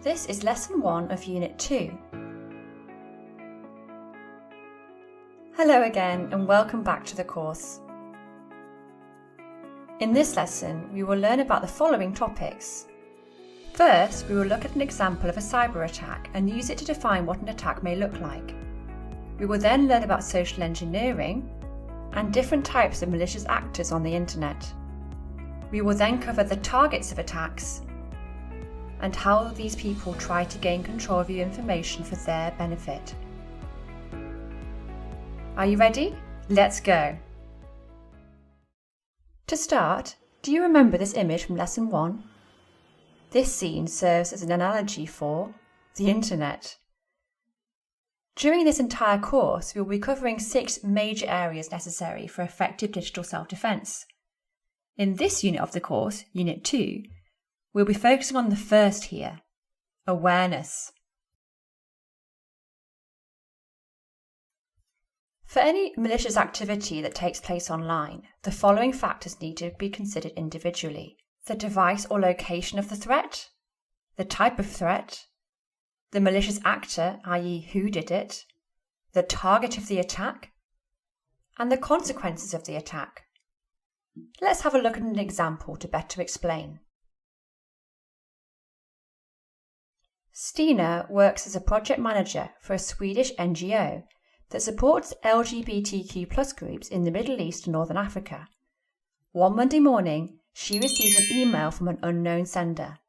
This is Lesson 1 of Unit 2. Hello again and welcome back to the course. In this lesson, we will learn about the following topics. First, we will look at an example of a cyber attack and use it to define what an attack may look like. We will then learn about social engineering and different types of malicious actors on the internet. We will then cover the targets of attacks and how these people try to gain control of your information for their benefit. Are you ready? Let's go! To start, do you remember this image from Lesson 1? This scene serves as an analogy for the internet. During this entire course, we will be covering 6 major areas necessary for effective digital self-defense. In this unit of the course, Unit 2, we'll be focusing on the first here, awareness. For any malicious activity that takes place online, the following factors need to be considered individually: the device or location of the threat, the type of threat, the malicious actor, i.e. who did it, the target of the attack, and the consequences of the attack. Let's have a look at an example to better explain. Stina works as a project manager for a Swedish NGO that supports LGBTQ+ groups in the Middle East and Northern Africa. One Monday morning, she received an email from an unknown sender.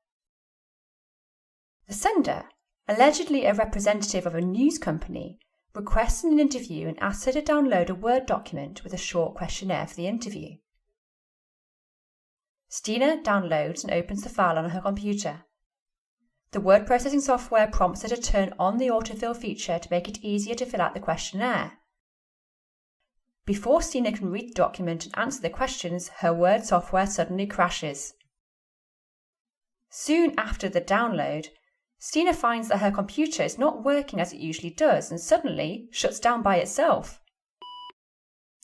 The sender, allegedly a representative of a news company, requested an interview and asked her to download a Word document with a short questionnaire for the interview. Stina downloads and opens the file on her computer. The word processing software prompts her to turn on the autofill feature to make it easier to fill out the questionnaire. Before Stina can read the document and answer the questions, her Word software suddenly crashes. Soon after the download, Stina finds that her computer is not working as it usually does and suddenly shuts down by itself.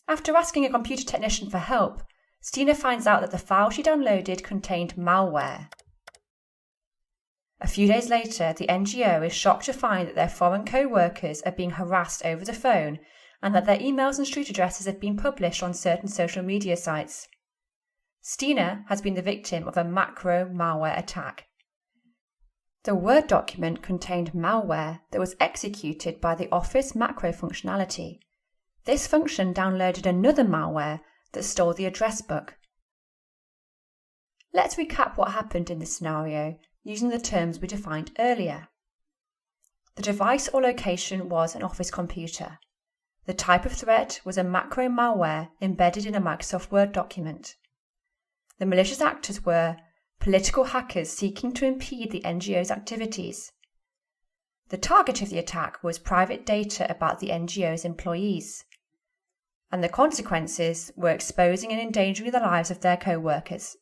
After asking a computer technician for help, Stina finds out that the file she downloaded contained malware. A few days later, the NGO is shocked to find that their foreign co-workers are being harassed over the phone and that their emails and street addresses have been published on certain social media sites. Stina has been the victim of a macro malware attack. The Word document contained malware that was executed by the Office macro functionality. This function downloaded another malware that stole the address book. Let's recap what happened in this scenario using the terms we defined earlier. The device or location was an office computer. The type of threat was a macro malware embedded in a Microsoft Word document. The malicious actors were political hackers seeking to impede the NGO's activities. The target of the attack was private data about the NGO's employees. And the consequences were exposing and endangering the lives of their co-workers.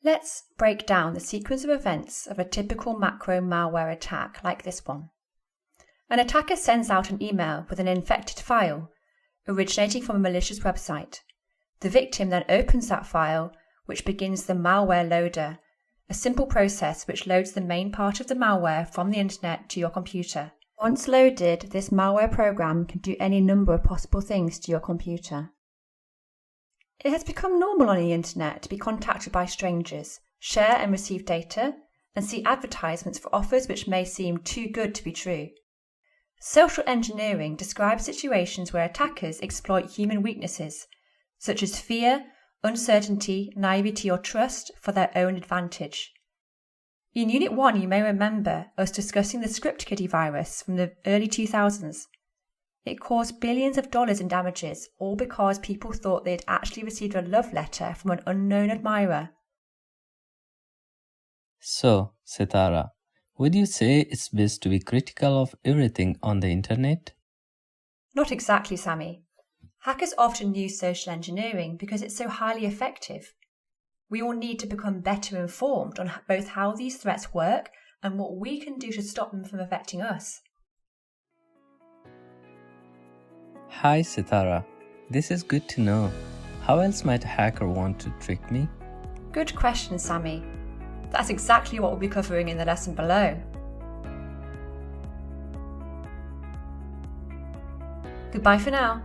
Let's break down the sequence of events of a typical macro malware attack like this one. An attacker sends out an email with an infected file originating from a malicious website. The victim then opens that file, which begins the malware loader, a simple process which loads the main part of the malware from the internet to your computer. Once loaded, this malware program can do any number of possible things to your computer. It has become normal on the internet to be contacted by strangers, share and receive data, and see advertisements for offers which may seem too good to be true. Social engineering describes situations where attackers exploit human weaknesses, such as fear, uncertainty, naivety or trust, for their own advantage. In Unit 1, you may remember us discussing the script kiddie virus from the early 2000s. It caused billions of dollars in damages, all because people thought they had actually received a love letter from an unknown admirer. So, Sitara, would you say it's best to be critical of everything on the internet? Not exactly, Sammy. Hackers often use social engineering because it's so highly effective. We all need to become better informed on both how these threats work and what we can do to stop them from affecting us. Hi Sitara, this is good to know. How else might a hacker want to trick me? Good question, Sammy. That's exactly what we'll be covering in the lesson below. Goodbye for now.